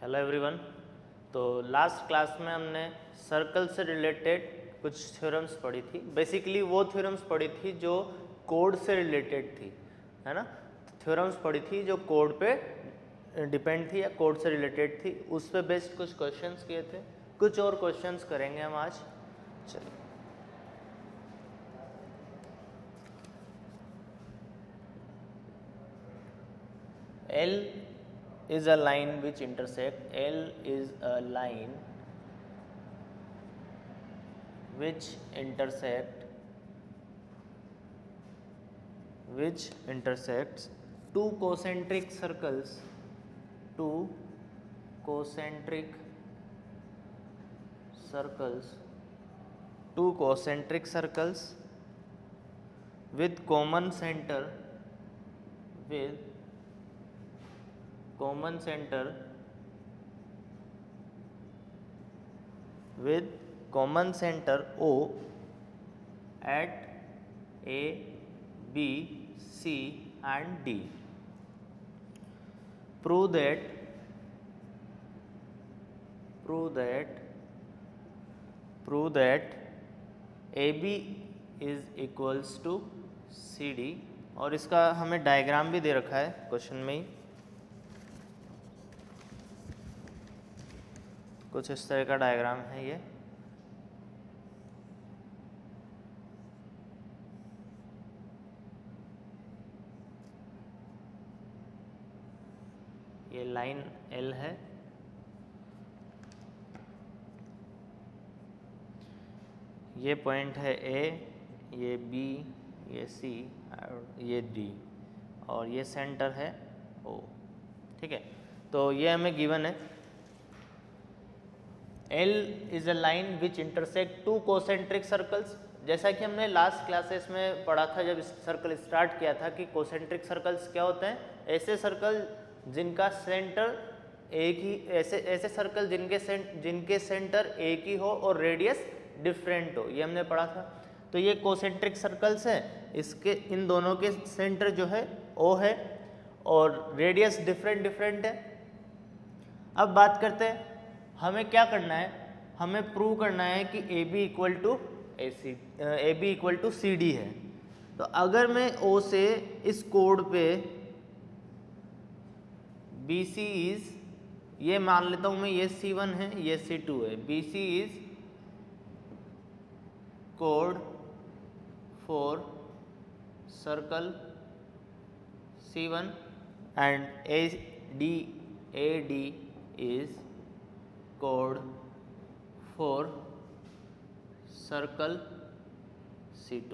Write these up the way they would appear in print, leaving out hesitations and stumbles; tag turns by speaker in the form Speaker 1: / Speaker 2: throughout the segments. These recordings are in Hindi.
Speaker 1: Hello everyone. तो लास्ट क्लास में हमने सर्कल से रिलेटेड कुछ थ्योरम्स पढ़ी थी। बेसिकली वो थ्योरम्स पढ़ी थी जो कोड से रिलेटेड थी, है ना। थ्योरम्स पढ़ी थी जो कोड पे डिपेंड थी या कोड से रिलेटेड थी। उस पे बेस्ड कुछ क्वेश्चंस किए थे, कुछ और क्वेश्चंस करेंगे हम आज। चलिए, L is a line which intersect L is a line which intersects two concentric circles with common center O at A, B, C and D. Prove that AB is equals to CD। और इसका हमें डायग्राम भी दे रखा है क्वेश्चन में ही, कुछ इस तरह का डायग्राम है ये लाइन L है, ये पॉइंट है A, ये B, ये C और ये D, और ये सेंटर है O। ठीक है, तो ये हमें गिवन है L is a line which intersect two concentric circles. जैसा कि हमने लास्ट क्लासेस में पढ़ा था जब सर्कल स्टार्ट किया था कि कोसेंट्रिक सर्कल्स क्या होते हैं, ऐसे सर्कल जिनका सेंटर एक ही, ऐसे सर्कल जिनके सेंटर एक ही हो और रेडियस डिफरेंट हो, ये हमने पढ़ा था। तो ये कोसेंट्रिक सर्कल्स हैं, इसके इन दोनों के सेंटर जो है O है और रेडियस डिफरेंट है। अब बात करते हैं हमें क्या करना है, हमें प्रूव करना है कि AB इक्वल टू CD है। तो अगर मैं O से इस कोड पे BC इज, ये मान लेता हूं मैं, ये C1 है, ये C2 है। BC is code for circle C1 and AD is code for circle C2।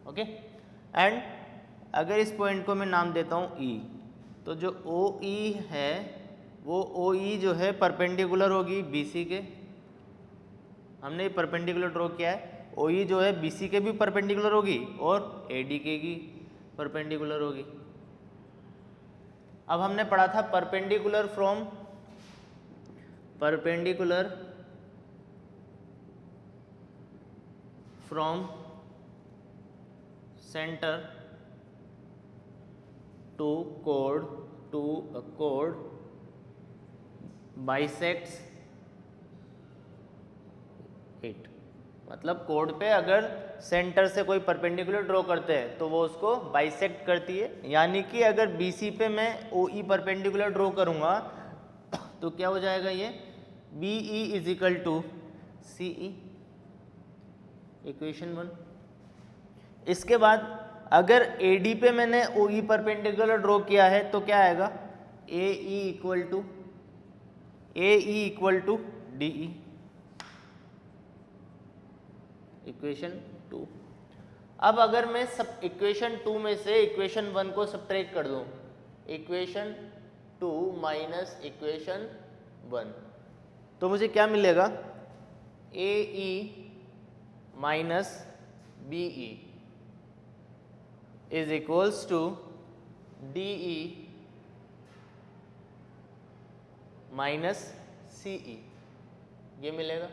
Speaker 1: Okay, and अगर इस पॉइंट को मैं नाम देता हूँ E, तो जो OE है वो OE जो है परपेंडिकुलर होगी BC के। हमने परपेंडिकुलर ड्रॉ किया है, OE जो है BC के भी परपेंडिकुलर होगी और AD के भी परपेंडिकुलर होगी। अब हमने पढ़ा था परपेंडिकुलर फ्रॉम सेंटर टू कोड बाइसेक्ट्स इट। मतलब कोड पे अगर सेंटर से कोई परपेंडिकुलर ड्रॉ करते हैं तो वो उसको बाइसेक्ट करती है। यानी कि अगर BC पे मैं OE परपेंडिकुलर ड्रॉ करूंगा तो क्या हो जाएगा, ये BE is equal to CE, equation 1। इसके बाद अगर AD पे मैंने OE परपेंडिकुलर ड्रॉ किया है तो क्या आएगा, AE equal to DE, equation 2। अब अगर मैं सब इक्वेशन 2 में से इक्वेशन 1 को सब्ट्रैक्ट कर दूं, इक्वेशन 2 माइनस इक्वेशन 1, तो मुझे क्या मिलेगा, AE minus BE is equals to DE minus CE, ये मिलेगा।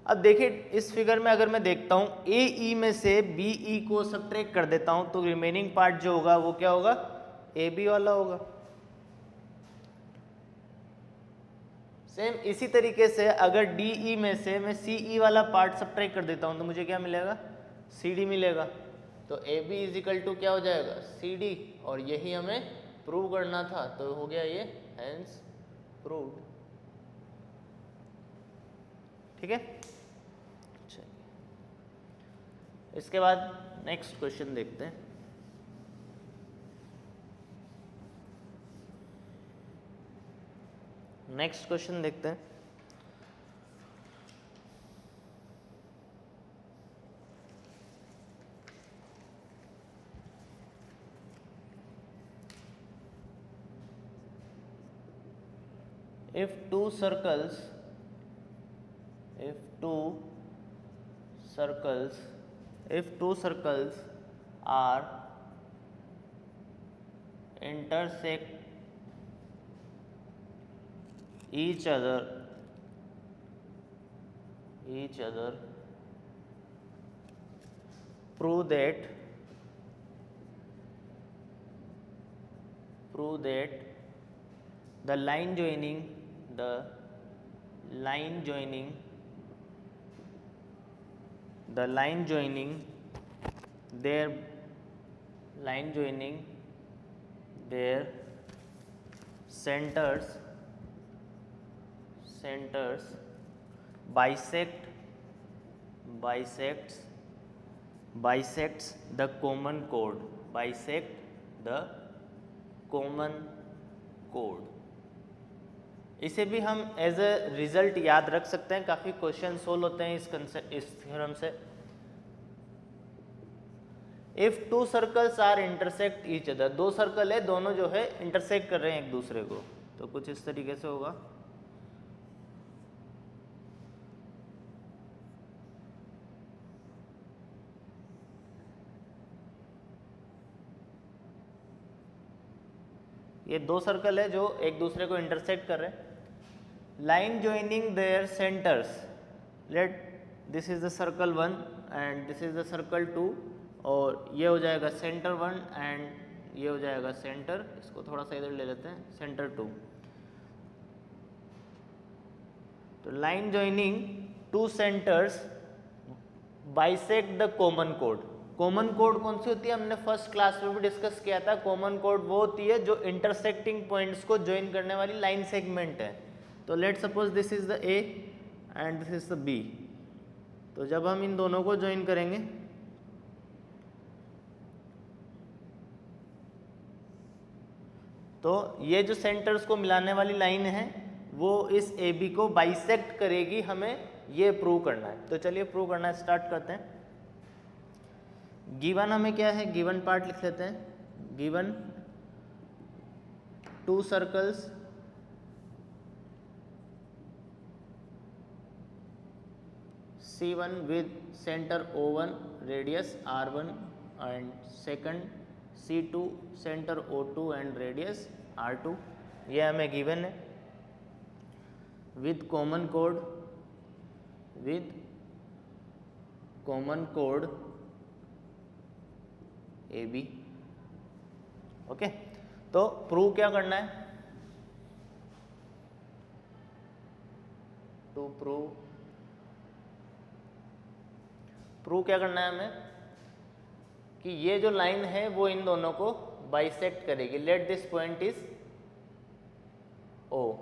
Speaker 1: अब देखिए इस फिगर में अगर मैं देखता हूं AE में से BE को सब्ट्रैक्ट कर देता हूं तो रिमेनिंग पार्ट जो होगा वो क्या होगा, AB वाला होगा। सेम इसी तरीके से अगर डी ई में से मैं सी ई वाला पार्ट सब्ट्रैक्ट कर देता हूँ तो मुझे क्या मिलेगा, सी डी मिलेगा। तो A B is equal to क्या हो जाएगा, सी डी, और यही हमें प्रूव करना था, तो हो गया ये हेंस प्रूव्ड। ठीक है, चलिए इसके बाद नेक्स्ट क्वेश्चन देखते हैं। नेक्स्ट क्वेश्चन देखते हैं। if two circles are intersect each other prove that the line joining their centers bisects the common chord। इसे भी हम एज ए रिजल्ट याद रख सकते हैं, काफ़ी क्वेश्चन सोल्व होते हैं इस थ्योरम से। If two circles are intersect each other, दो सर्कल है, दोनों जो है इंटरसेक्ट कर रहे हैं एक दूसरे को, तो कुछ इस तरीके से होगा। ये दो सर्कल है जो एक दूसरे को इंटरसेक्ट कर रहे हैं। Line joining there centres, let this is the circle 1 and this is the circle 2, और ये हो जाएगा सेंटर 1 एंड ये हो जाएगा सेंटर, इसको थोड़ा सा इधर ले लेते हैं, सेंटर 2। तो line joining two centres bisect the common code. Common code कौन सी होती है, हमने फर्स्ट क्लास में भी डिस्कस किया था। कॉमन कोड वो होती है जो इंटरसेक्टिंग पॉइंट्स को ज्वाइन करने वाली लाइन सेगमेंट है। तो let suppose this is the A and this is the B, तो जब हम इन दोनों को ज्वाइन करेंगे तो ये जो सेंटर्स को मिलाने वाली लाइन है वो इस ए बी को बाइसेक्ट करेगी, हमें ये प्रूव करना है। तो चलिए प्रूव करना है, स्टार्ट करते हैं। गिवन हमें क्या है, गिवन पार्ट लिख लेते हैं। Given to circles C1 with center O1, radius R1, and second C2 center O2 and radius R2, ये हमें गिवन है। with common chord AB। Okay, तो प्रूव क्या करना है, टू प्रूव क्या करना है हमें कि ये जो लाइन है वो इन दोनों को बाइसेक्ट करेगी। Let this point is O,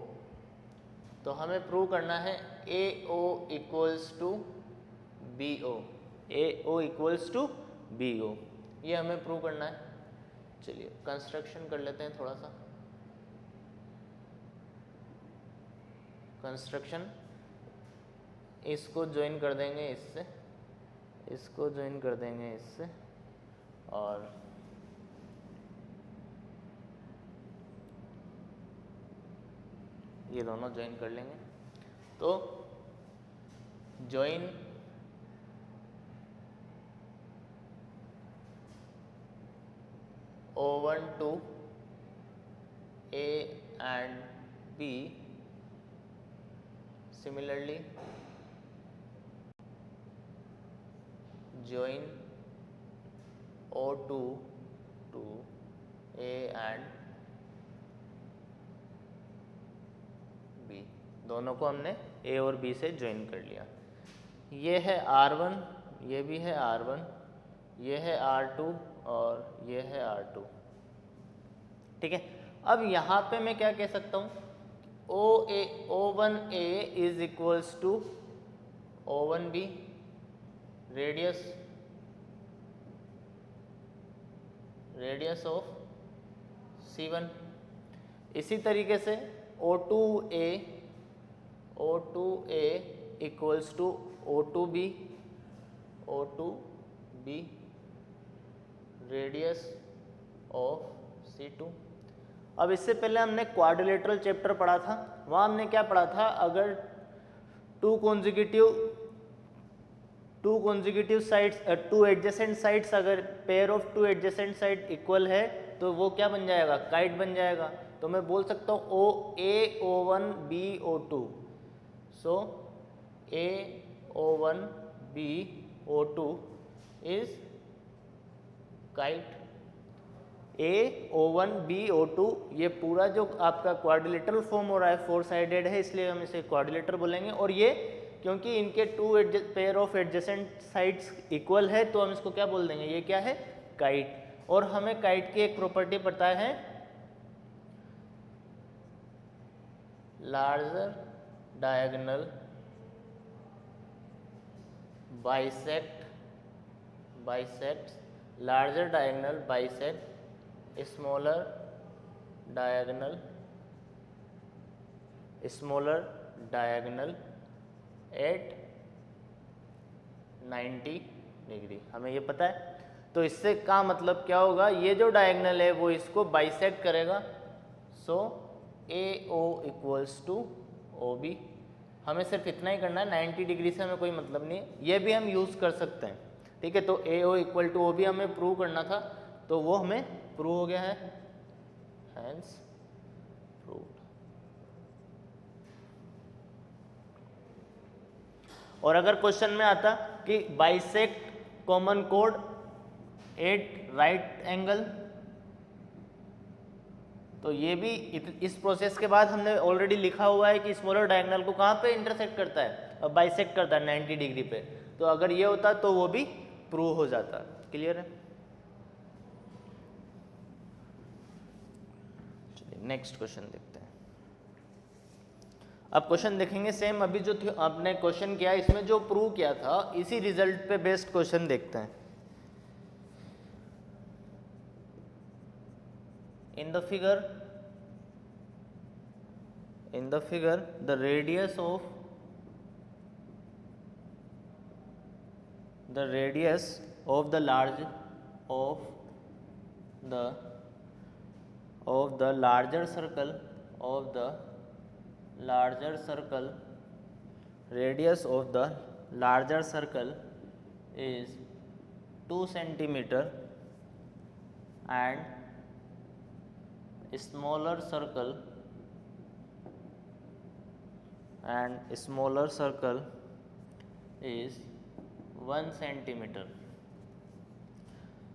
Speaker 1: तो हमें प्रूव करना है AO equals to BO, AO equals to BO, ये हमें प्रूव करना है। चलिए कंस्ट्रक्शन कर लेते हैं थोड़ा सा। कंस्ट्रक्शन, इसको ज्वाइन कर देंगे इससे, इसको ज्वाइन कर देंगे इससे, और ये दोनों ज्वाइन कर लेंगे। तो join O1 to A and B, similarly join O2 to A and B, दोनों को हमने ए और बी से ज्वाइन कर लिया। ये है R1, ये भी है R1, ये है R2 और ये है R2। ठीक है, अब यहाँ पे मैं क्या कह सकता हूँ, O1A is equals to O1B radius of C1। इसी तरीके से O2A equals to O2B radius of C2। अब इससे पहले हमने क्वाड्रिलेटरल चैप्टर पढ़ा था, वहाँ हमने क्या पढ़ा था, अगर two consecutive sides, two adjacent sides, अगर pair of two adjacent side equal है तो वो क्या बन जाएगा, काइट बन जाएगा। तो मैं बोल सकता हूँ OA O1 B O2, so A O1 B O2 is kite. A O1 B O2 ये पूरा जो आपका क्वाड्रिलेटरल फॉर्म हो रहा है, फोर साइडेड है, इसलिए हम इसे क्वाड्रिलेटर बोलेंगे। और ये क्योंकि इनके two pair of adjacent sides equal है तो हम इसको क्या बोल देंगे, ये क्या है, काइट। और हमें काइट की एक प्रॉपर्टी पता है, larger diagonal bisect larger diagonal bisect smaller diagonal at 90 degree, हमें ये पता है। तो इससे का मतलब क्या होगा, ये जो डायगोनल है वो इसको बाइसेक्ट करेगा, सो AO इक्वल्स टू OB। हमें सिर्फ इतना ही करना है, 90 डिग्री से हमें कोई मतलब नहीं है, ये भी हम यूज़ कर सकते हैं। ठीक है, तो AO इक्वल टू OB हमें प्रूव करना था, तो वो हमें प्रूव हो गया है, हैंस प्रूव्ड। और अगर क्वेश्चन में आता कि बाइसेक्ट कॉमन कोड एट राइट एंगल, तो ये भी इस प्रोसेस के बाद हमने ऑलरेडी लिखा हुआ है कि स्मॉलर डायगोनल को कहाँ पे इंटरसेक्ट करता है, बाइसेक्ट करता है 90 डिग्री पे। तो अगर ये होता तो वो भी प्रूव हो जाता। क्लियर है? चलिए नेक्स्ट क्वेश्चन देखते हैं। अब क्वेश्चन देखेंगे सेम, अभी जो आपने क्वेश्चन किया इसमें जो प्रूव किया था इसी रिजल्ट पे बेस्ड क्वेश्चन देखते हैं। In the figure the radius of the larger circle radius of the larger circle is 2 centimeter and smaller circle is 1 centimeter,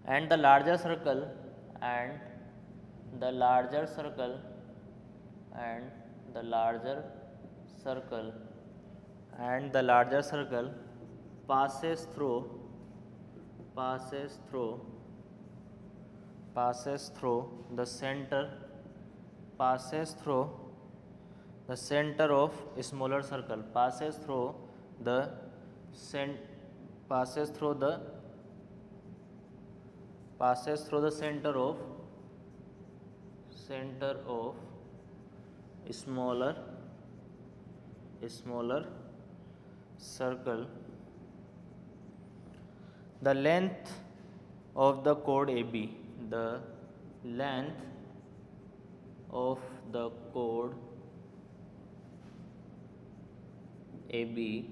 Speaker 1: and the larger circle passes through the center of smaller circle, passes through the center of smaller circle. The length of the chord AB, the length of the chord AB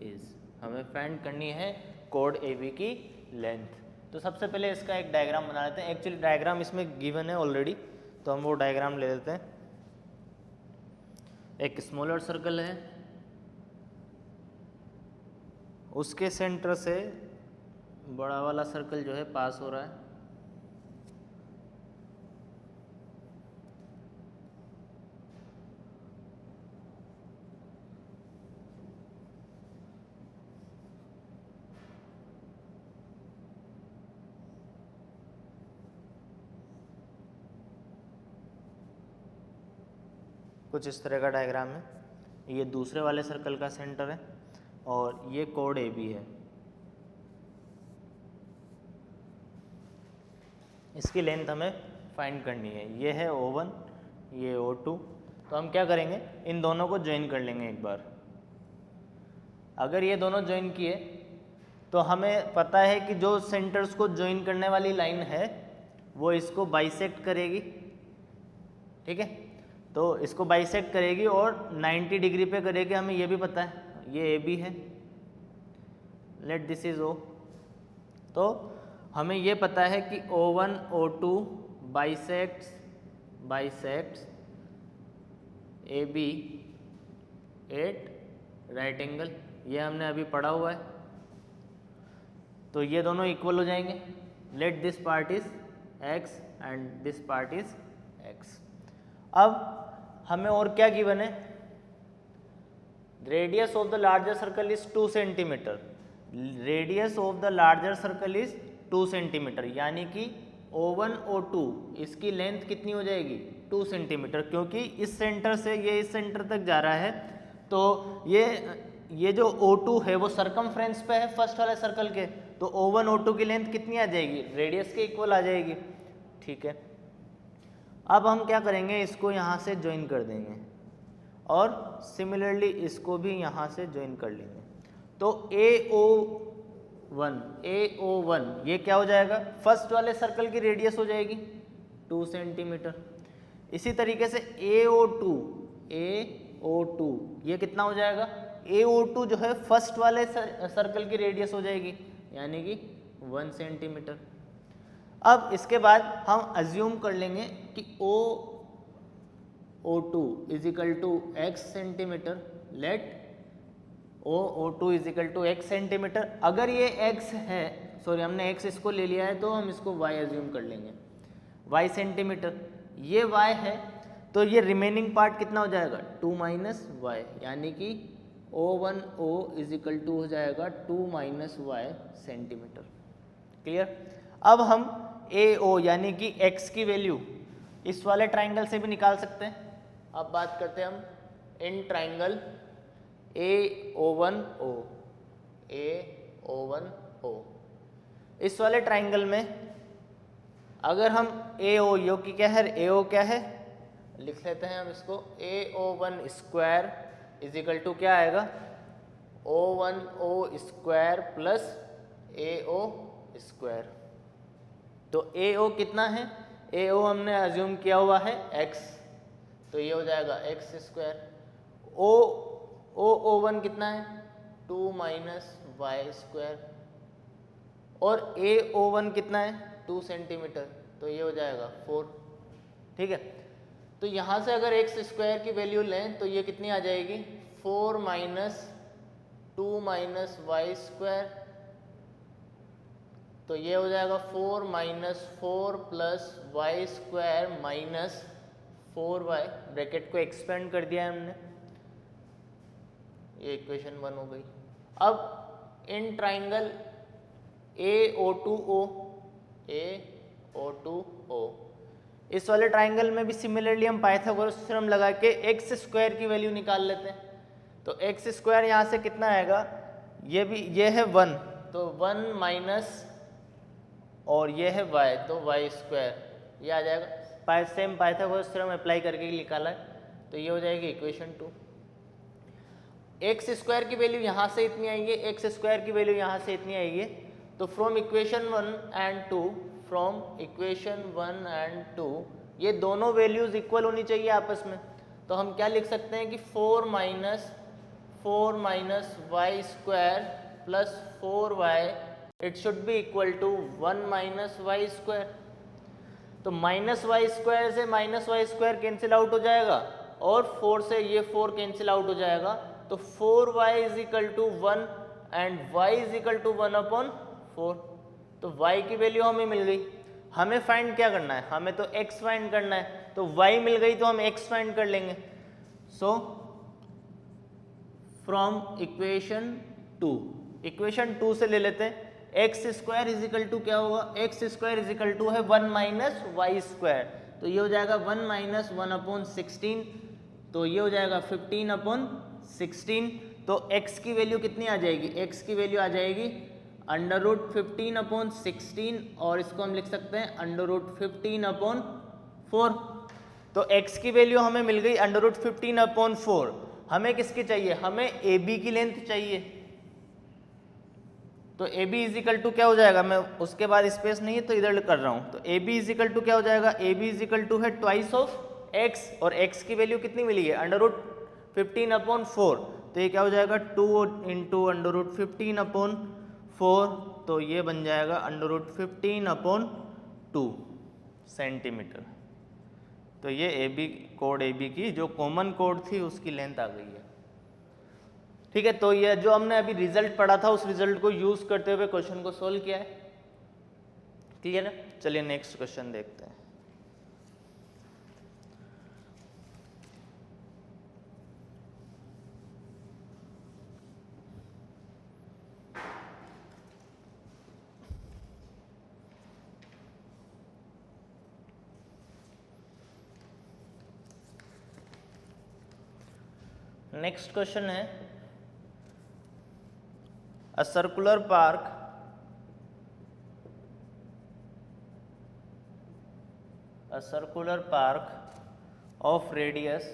Speaker 1: is, हमें फाइंड करनी है कोड AB की लेंथ। तो सबसे पहले इसका एक डायग्राम बना लेते हैं। एक्चुअली डायग्राम इसमें गिवन है ऑलरेडी, तो हम वो डायग्राम ले लेते हैं। एक स्मॉलर सर्कल है, उसके सेंटर से बड़ा वाला सर्कल जो है पास हो रहा है, कुछ इस तरह का डायग्राम है। ये दूसरे वाले सर्कल का सेंटर है और ये कोड ए बी है। इसकी लेंथ हमें फाइंड करनी है। ये है O1, ये O2। तो हम क्या करेंगे, इन दोनों को ज्वाइन कर लेंगे एक बार। अगर ये दोनों ज्वाइन किए तो हमें पता है कि जो सेंटर्स को ज्वाइन करने वाली लाइन है वो इसको बाइसेक्ट करेगी, ठीक है। तो इसको बाइसेक्ट करेगी और 90 डिग्री पे करेगी, हमें ये भी पता है। ये AB है, लेट दिस इज O। तो हमें ये पता है कि O1 O2 bisects AB at right angle, ये हमने अभी पढ़ा हुआ है। तो ये दोनों इक्वल हो जाएंगे। Let this part is x and this part is x। अब हमें और क्या गिवन है, radius of the larger circle is 2 centimetre. Radius of the larger circle is 2 centimetre, यानी कि O1 O2 इसकी लेंथ कितनी हो जाएगी 2 सेंटीमीटर, क्योंकि इस सेंटर से ये इस सेंटर तक जा रहा है। तो ये जो O2 है वो सरकमफ्रेंस पे है फर्स्ट वाले सर्कल के, तो O1 O2 की लेंथ कितनी आ जाएगी, रेडियस के इक्वल आ जाएगी, ठीक है। अब हम क्या करेंगे, इसको यहाँ से ज्वाइन कर देंगे और सिमिलरली इसको भी यहाँ से ज्वाइन कर लेंगे। तो AO1 ये क्या हो जाएगा, फर्स्ट वाले सर्कल की रेडियस हो जाएगी 2 सेंटीमीटर। इसी तरीके से AO2 ये कितना हो जाएगा, AO2 जो है फर्स्ट वाले सर्कल की रेडियस हो जाएगी, यानी कि 1 सेंटीमीटर। अब इसके बाद हम अज्यूम कर लेंगे कि OO2 is equal to x centimetre. Let OO2 is equal to x centimetre. अगर ये x है, सॉरी हमने x इसको ले लिया है तो हम इसको y अज्यूम कर लेंगे, y सेंटीमीटर। ये y है तो ये रिमेनिंग पार्ट कितना हो जाएगा 2 माइनस y, यानी कि O1O इज इक्वल टू हो जाएगा 2 माइनस y सेंटीमीटर। क्लियर। अब हम AO यानी कि x की वैल्यू इस वाले ट्राइंगल से भी निकाल सकते हैं। अब बात करते हैं हम इन ट्राइंगल AO1O। इस वाले ट्राइंगल में अगर हम AO यो की क्या है, AO क्या है लिख लेते हैं हम इसको, AO1 square is equal to क्या आएगा O1O square plus AO square. तो AO कितना है, AO हमने अज्यूम किया हुआ है x, तो ये हो जाएगा x स्क्वायर। OO1 कितना है 2 माइनस y स्क्वायर, और AO1 कितना है 2 सेंटीमीटर, तो ये हो जाएगा 4, ठीक है। तो यहाँ से अगर x स्क्वायर की वैल्यू लें तो ये कितनी आ जाएगी 4 माइनस 2 माइनस वाई स्क्वायर, तो ये हो जाएगा 4 minus 4 plus y square minus 4y। Bracket को एक्सपेंड कर दिया है हमने, ये इक्वेशन 1 हो गई। अब इन ट्राइंगल AO2O इस वाले ट्राइंगल में भी सिमिलरली हम पाइथागोरस थ्योरम लगा के एक्स स्क्वायर की वैल्यू निकाल लेते हैं। तो एक्स स्क्वायर यहाँ से कितना आएगा, ये है 1, तो 1 माइनस और ये है y, तो y स्क्वायर ये आ जाएगा। सेम पाइथागोरस थ्योरम अप्लाई करके निकाला है, तो ये हो जाएगी इक्वेशन 2। एक्स स्क्वायर की वैल्यू यहाँ से इतनी आई है, एक्स स्क्वायर की वैल्यू यहाँ से इतनी आई है। तो फ्रॉम इक्वेशन 1 एंड 2 ये दोनों वैल्यूज इक्वल होनी चाहिए आपस में। तो हम क्या लिख सकते हैं कि 4 minus y square plus 4y it should be equal to 1 minus y square. तो माइनस वाई स्क्वायर से minus y square cancel out हो जाएगा और 4 से ये 4 कैंसिल आउट हो जाएगा। तो 4y is equal to 1 and y is equal to 1/4। तो y की वैल्यू हमें मिल गई। हमें फाइंड क्या करना है, हमें तो x फाइंड करना है। तो y मिल गई तो हम x फाइंड कर लेंगे। सो फ्रॉम इक्वेशन 2 से ले लेते हैं। X square is equal to क्या होगा, x square is equal to है 1 माइनस वाई स्क्वायर, तो ये हो जाएगा 1 माइनस 1/16 तो ये हो जाएगा 15/16। तो x की वैल्यू कितनी आ जाएगी, x की वैल्यू आ जाएगी √15/16 और इसको हम लिख सकते हैं √15/4। तो x की वैल्यू हमें मिल गई √15/4। हमें किसकी चाहिए, हमें AB की लेंथ चाहिए। तो AB इजिकल टू क्या हो जाएगा, मैं उसके बाद स्पेस नहीं है तो इधर कर रहा हूँ। तो AB इजिकल टू क्या हो जाएगा, AB इजिकल टू है ट्वाइस ऑफ x और x की वैल्यू कितनी मिली है √15/4। तो ये क्या हो जाएगा 2 × √15/4। तो ये बन जाएगा √15/2 सेंटीमीटर। तो ये AB कोड AB की जो कॉमन कोड थी उसकी लेंथ आ गई है। ठीक है, तो ये जो हमने अभी रिजल्ट पढ़ा था उस रिजल्ट को यूज करते हुए क्वेश्चन को सोल्व किया है। क्लियर है? चलिए नेक्स्ट क्वेश्चन देखते हैं। नेक्स्ट क्वेश्चन है A circular park of radius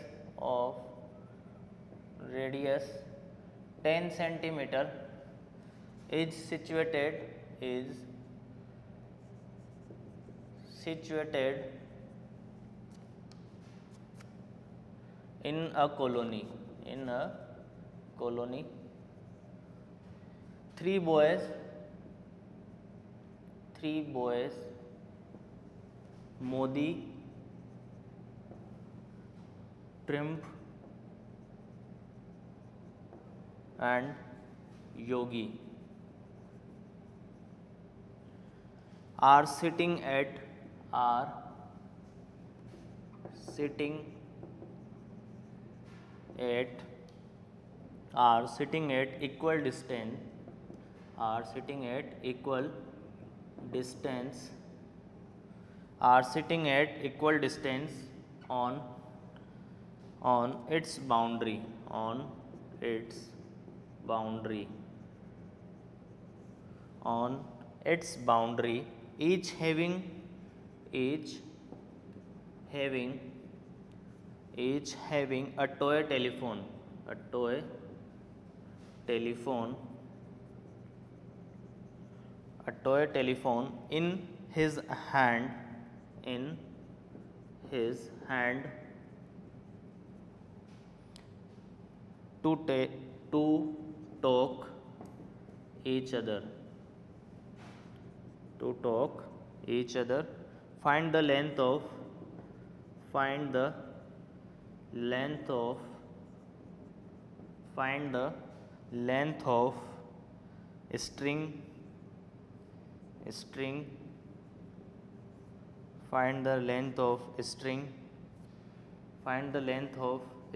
Speaker 1: 10 centimeter is situated in a colony. Three boys Modi, Trimp and Yogi are sitting at equal distance on its boundary, each having a toy telephone in his hand to talk each other. Find the length of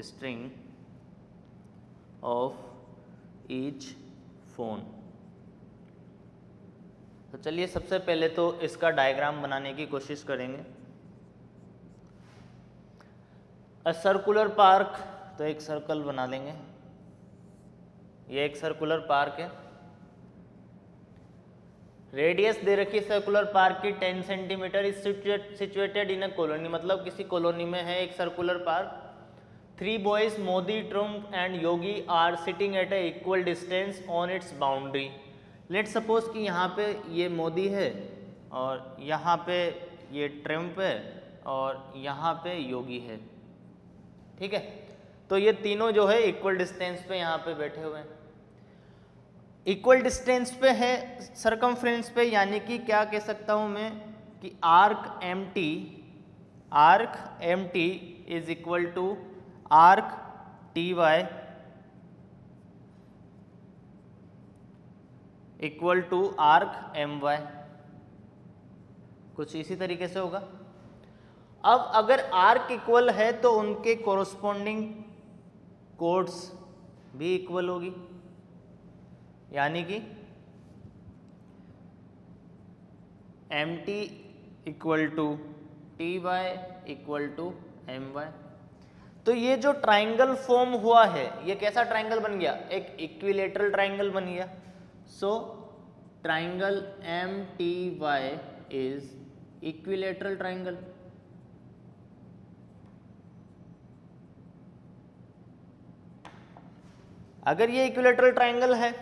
Speaker 1: string of each phone. तो चलिए सबसे पहले तो इसका डायग्राम बनाने की कोशिश करेंगे। अ सर्कुलर पार्क, तो एक सर्कल बना लेंगे। ये एक सर्कुलर पार्क है। रेडियस दे रखी है सर्कुलर पार्क की 10 centimetre. Is situated in a colony, मतलब किसी कॉलोनी में है एक circular park. 3 boys Modi, Trump and Yogi are sitting at a equal distance on its boundary. Let suppose कि यहाँ पे ये मोदी है और यहाँ पे ये ट्रम्प है और यहाँ पे योगी है। ठीक है, तो ये तीनों जो है इक्वल डिस्टेंस पे यहाँ पे बैठे हुए हैं। इक्वल डिस्टेंस पे है सरकमफ्रेंस पे, यानी कि क्या कह सकता हूँ मैं कि arc M T is equal to arc T Y equal to arc M Y. कुछ इसी तरीके से होगा। अब अगर आर्क इक्वल है तो उनके कोरोस्पोंडिंग कोड्स भी इक्वल होगी, यानी कि M T equal to T Y equal to M Y. तो ये जो ट्राइंगल फॉर्म हुआ है, ये कैसा ट्राइंगल बन गया? एक इक्विलेटरल ट्राइंगल बन गया। So triangle MTY is equilateral triangle. अगर ये इक्विलेटरल ट्राइंगल है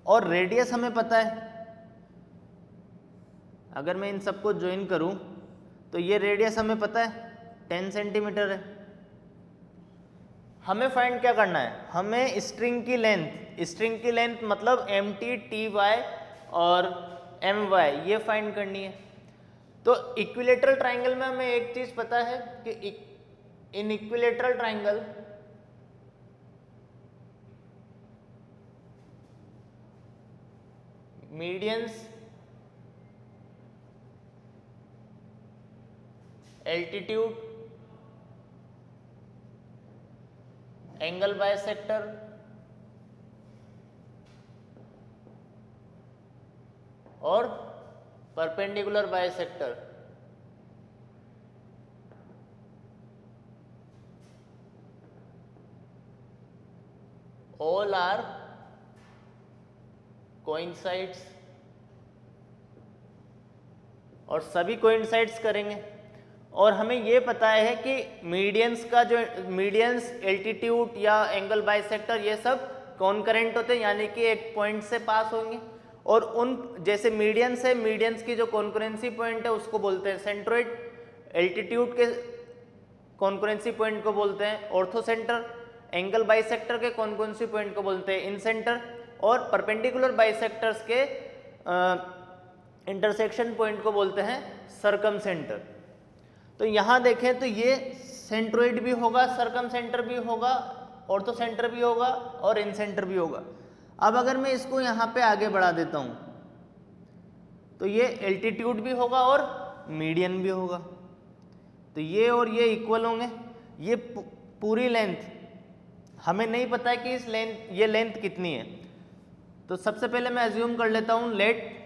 Speaker 1: और रेडियस हमें पता है, अगर मैं इन सबको ज्वाइन करूं तो ये रेडियस हमें पता है 10 सेंटीमीटर है। हमें फाइंड क्या करना है? हमें स्ट्रिंग की लेंथ मतलब MTTY और MY ये फाइंड करनी है। तो इक्विलेटरल ट्राइंगल में हमें एक चीज पता है कि in equilateral triangle medians, altitude, angle bisector और perpendicular bisector all are coincides, और सभी कोइंसाइड्स करेंगे। और हमें ये पता है कि मीडियंस का जो मीडियंस, एल्टीट्यूड या एंगल बाइसेक्टर ये सब कॉन्करेंट होते हैं, यानी कि एक पॉइंट से पास होंगे। और उन जैसे मीडियंस है, मीडियंस की जो कॉन्करेंसी पॉइंट है उसको बोलते हैं सेंट्रोइड, एल्टीट्यूड के कॉन्करेंसी पॉइंट को बोलते हैं ऑर्थोसेंटर, एंगल बाइसेक्टर के कॉन्करेंसी पॉइंट को बोलते हैं इनसेंटर, और परपेंडिकुलर बाइसेक्टर्स के इंटरसेक्शन पॉइंट को बोलते हैं सर्कमसेंटर। तो यहाँ देखें तो ये सेंट्रोइड भी होगा, सर्कमसेंटर भी होगा, ऑर्थोसेंटर भी होगा और इनसेंटर भी होगा। अब अगर मैं इसको यहाँ पे आगे बढ़ा देता हूँ तो ये एल्टीट्यूड भी होगा और मीडियन भी होगा। तो ये और ये इक्वल होंगे। ये पूरी लेंथ हमें नहीं पता है कि ये लेंथ कितनी है। तो सबसे पहले मैं अज्यूम कर लेता हूँ let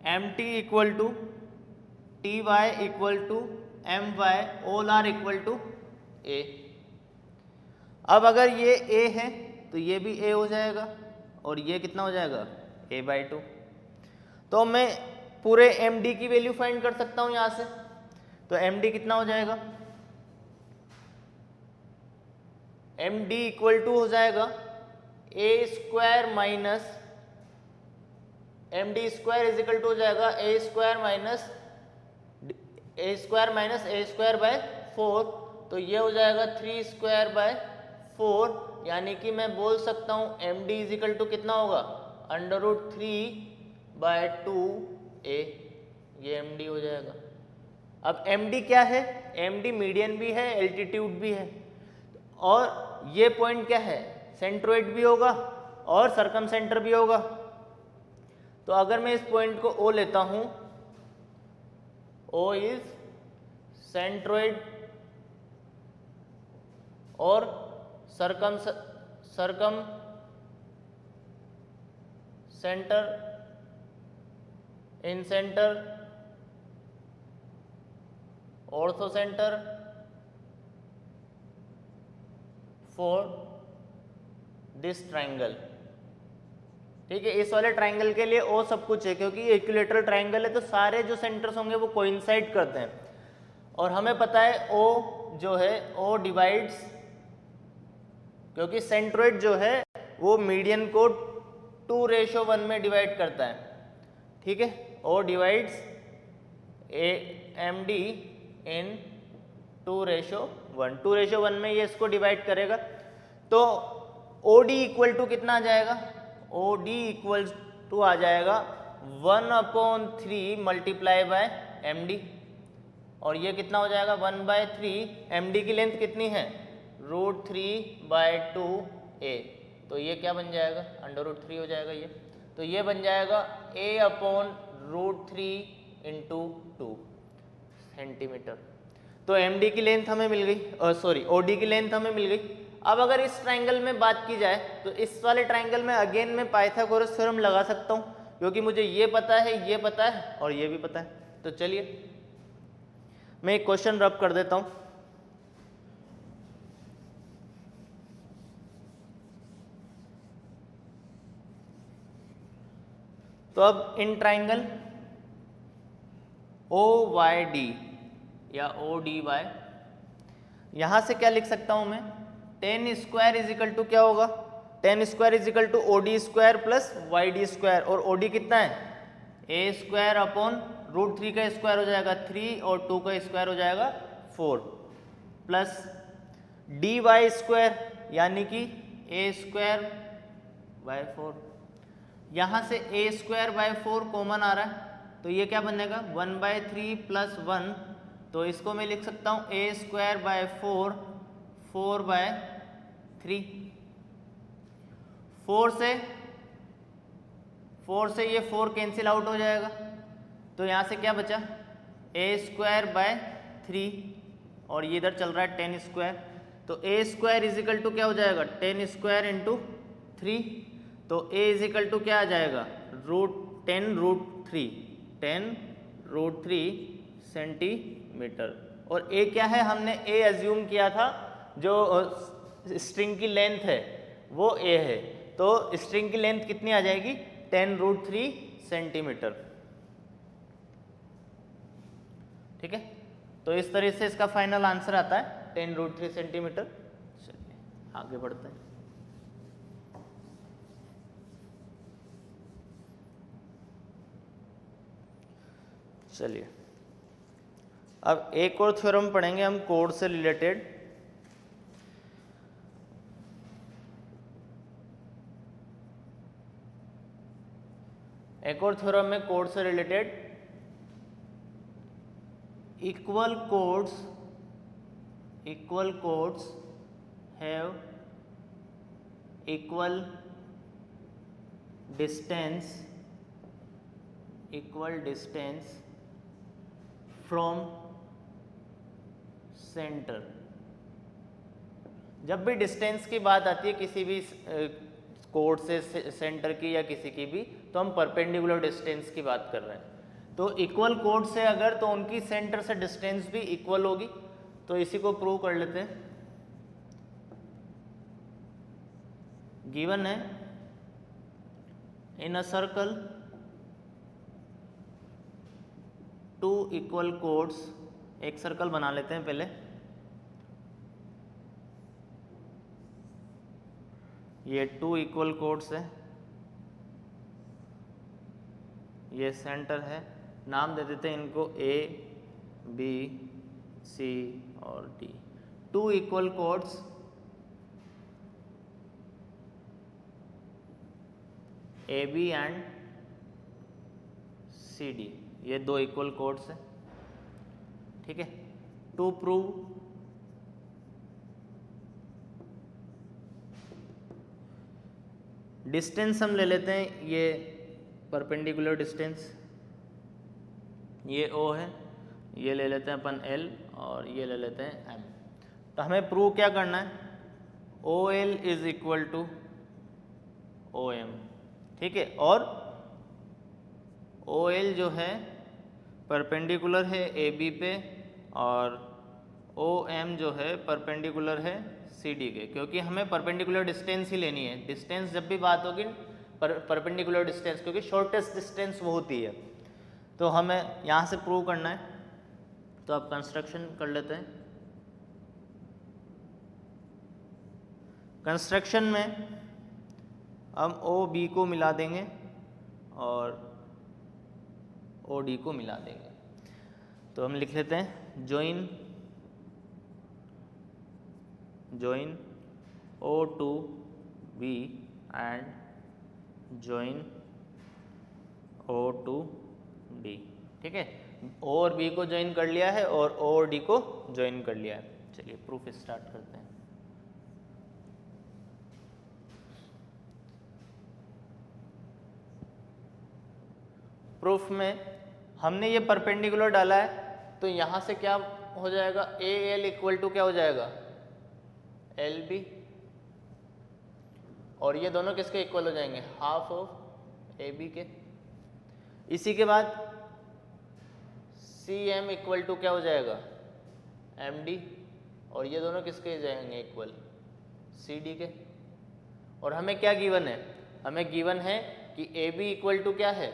Speaker 1: MT equal to TY equal to MY all are equal to A। अब अगर ये A है तो ये भी A हो जाएगा और ये कितना हो जाएगा A/2। तो मैं पूरे MD की वैल्यू फाइंड कर सकता हूँ यहाँ से। तो MD कितना हो जाएगा? MD इक्वल टू हो जाएगा A square minus MD square is equal to हो जाएगा A square minus A square by 4। तो ये हो जाएगा 3 स्क्वायर बाय 4, यानी कि मैं बोल सकता हूँ MD इज इक्वल टू कितना होगा √3/2A। ये MD हो जाएगा। अब MD क्या है? MD मीडियन भी है, एल्टीट्यूड भी है, और ये पॉइंट क्या है? सेंट्रोइड भी होगा और सर्कमसेंटर भी होगा। तो अगर मैं इस पॉइंट को O लेता हूं, O इज सेंट्रोइड और circumcentre, incentre, orthocentre for this triangle. ठीक है, इस वाले ट्राइंगल के लिए O सब कुछ है, क्योंकि ये इक्विलेटरल ट्राइंगल है तो सारे जो सेंटर्स होंगे वो कोइंसाइड करते हैं। और हमें पता है O जो है O डिवाइड्स, क्योंकि सेंट्रोइड जो है वो मीडियन को 2:1 में डिवाइड करता है। ठीक है, O डिवाइड्स MD इन 2:1। 2:1 में ये इसको डिवाइड करेगा। तो OD इक्वल टू कितना आ जाएगा? OD इक्वल टू आ जाएगा 1/3 मल्टीप्लाई बाय MD, और ये कितना हो जाएगा 1/3। MD की लेंथ कितनी है? √3/2A। तो ये क्या बन जाएगा? √3 हो जाएगा ये। तो ये बन जाएगा A/√3 × 2 सेंटीमीटर। तो MD की लेंथ हमें मिल गई, OD की लेंथ हमें मिल गई। अब अगर इस ट्राइंगल में बात की जाए तो इस वाले ट्राइंगल में अगेन मैं पाइथागोरस थ्योरम लगा सकता हूँ, क्योंकि मुझे ये पता है, ये पता है और ये भी पता है। तो चलिए मैं एक क्वेश्चन रब कर देता हूं। तो अब इन ट्राइंगल OYD या ODY, यहां से क्या लिख सकता हूं मैं, tan square is equal to क्या होगा, tan square is equal to OD square plus YD square, और OD कितना है, A स्क्वायर अपॉन √3 का स्क्वायर हो जाएगा 3 और 2 का स्क्वायर हो जाएगा 4 प्लस DY स्क्वायर यानी कि A स्क्वायर बाय 4, यहाँ से A स्क्वायर बाय 4 कॉमन आ रहा है तो ये क्या बनेगा 1/3 प्लस 1, तो इसको मैं लिख सकता हूँ A स्क्वायर बाय 4 4/3, 4 से ये 4 कैंसिल आउट हो जाएगा, तो यहाँ से क्या बचा A स्क्वायर बाय 3 और ये इधर चल रहा है tan स्क्वायर, तो A square is equal to क्या हो जाएगा tan स्क्वायर इंटू 3, तो A इज इक्वल टू क्या आ जाएगा √3 सेंटीमीटर, और A क्या है, हमने A एज्यूम किया था, जो स्ट्रिंग की लेंथ है वो A है, तो स्ट्रिंग की लेंथ कितनी आ जाएगी 10√3 सेंटीमीटर। ठीक है, तो इस तरह से इसका फाइनल आंसर आता है 10√3 सेंटीमीटर। चलिए आगे बढ़ते हैं। चलिए अब एक और थ्योरम पढ़ेंगे हम कोड से रिलेटेड। एक और थ्योरम है कोड से related, equal codes have equal distance from centre. जब भी डिस्टेंस की बात आती है किसी भी कोड से सेंटर की या किसी की भी, तो हम परपेंडिकुलर डिस्टेंस की बात कर रहे हैं। तो इक्वल कोड से अगर, तो उनकी सेंटर से डिस्टेंस भी इक्वल होगी, तो इसी को प्रूव कर लेते हैं। गिवन है इन अ सर्कल 2 इक्वल कोड्स, एक सर्कल बना लेते हैं पहले, ये 2 इक्वल कोड्स है, ये सेंटर है, नाम दे देते हैं इनको A, B, C और D। 2 equal codes AB and CD, ये 2 इक्वल कोड्स है। ठीक है, टू प्रूव डिस्टेंस हम ले लेते हैं, ये परपेंडिकुलर डिस्टेंस, ये O है, ये ले लेते हैं अपन L और ये ले लेते हैं M। तो हमें प्रूव क्या करना है, OL is equal to OM। ठीक है, और OL जो है परपेंडिकुलर है AB पे और OM जो है परपेंडिकुलर है CD के, क्योंकि हमें परपेंडिकुलर डिस्टेंस ही लेनी है। डिस्टेंस जब भी बात होगी परपेंडिकुलर डिस्टेंस, क्योंकि शॉर्टेस्ट डिस्टेंस वो होती है, तो हमें यहाँ से प्रूव करना है। तो आप कंस्ट्रक्शन कर लेते हैं। कंस्ट्रक्शन में हम OB को मिला देंगे और OD को मिला देंगे, तो हम लिख लेते हैं join O to B and join O to D। ठीक है, O और B को ज्वाइन कर लिया है और O और D को ज्वाइन कर लिया है। चलिए प्रूफ स्टार्ट करते हैं। प्रूफ में हमने ये परपेंडिकुलर डाला है, तो यहाँ से क्या हो जाएगा, AL इक्वल टू क्या हो जाएगा LB, और ये दोनों किसके इक्वल हो जाएंगे, हाफ ऑफ AB के। इसी के बाद CM इक्वल टू क्या हो जाएगा एम डी, और ये दोनों किसके जाएंगे इक्वल, सी डी के। और हमें क्या गिवन है, हमें गिवन है कि ए बी इक्वल टू क्या है,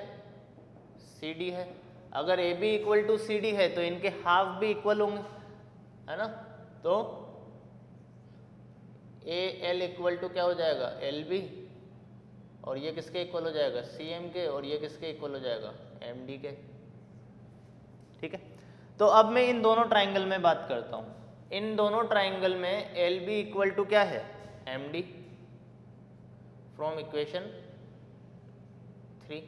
Speaker 1: सी डी है। अगर A B equal to C D है तो इनके हाफ भी इक्वल होंगे, है ना। तो ए एल इक्वल टू क्या हो जाएगा, एल बी, और ये किसके इक्वल हो जाएगा, सी एम के, और ये किसके इक्वल हो जाएगा, एम डी के। ठीक है, तो अब मैं इन दोनों ट्राइंगल में बात करता हूँ। इन दोनों ट्राइंगल में एल बी इक्वल टू क्या है, एम डी, फ्रॉम इक्वेशन 3।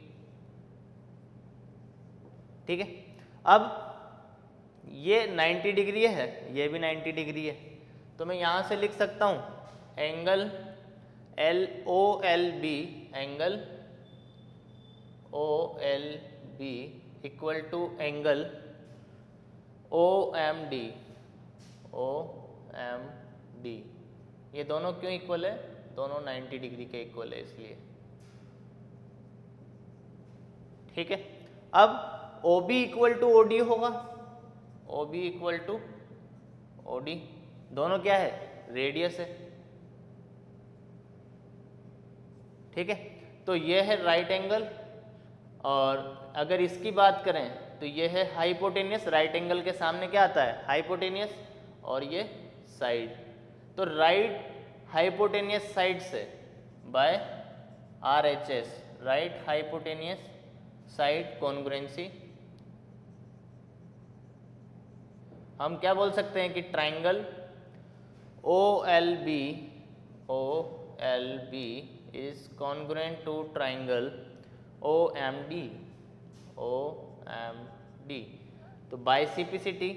Speaker 1: ठीक है, अब ये 90 डिग्री है, ये भी 90 डिग्री है, तो मैं यहाँ से लिख सकता हूँ angle L O L B, angle O L B equal to angle O M D, O M D. ये दोनों क्यों इक्वल है, दोनों 90 डिग्री के इक्वल है इसलिए। ठीक है, अब O B equal to O D होगा, O B equal to O D, दोनों क्या है, रेडियस है। ठीक है, तो ये है राइट एंगल, और अगर इसकी बात करें तो ये है हाइपोटेनियस। राइट एंगल के सामने क्या आता है, हाइपोटेनियस, और ये साइड। तो राइट हाइपोटेनियस साइड से by R H S, right hypotenuse side congruency, हम क्या बोल सकते हैं कि triangle O L B, O L B is congruent to triangle O M D, O M D. तो बाय सीपीसीटी,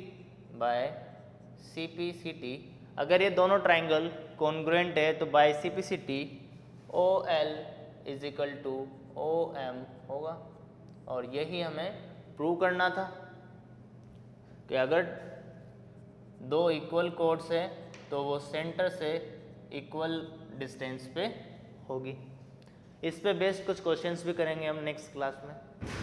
Speaker 1: बाय सीपीसीटी, अगर ये दोनों ट्राइंगल कॉन्ग्रुएंट है तो by CPCT O L is equal to O M होगा। और यही हमें प्रूव करना था कि अगर दो इक्वल कोड्स है तो वो सेंटर से इक्वल डिस्टेंस पे होगी। इस पे बेस्ड कुछ क्वेश्चंस भी करेंगे हम नेक्स्ट क्लास में।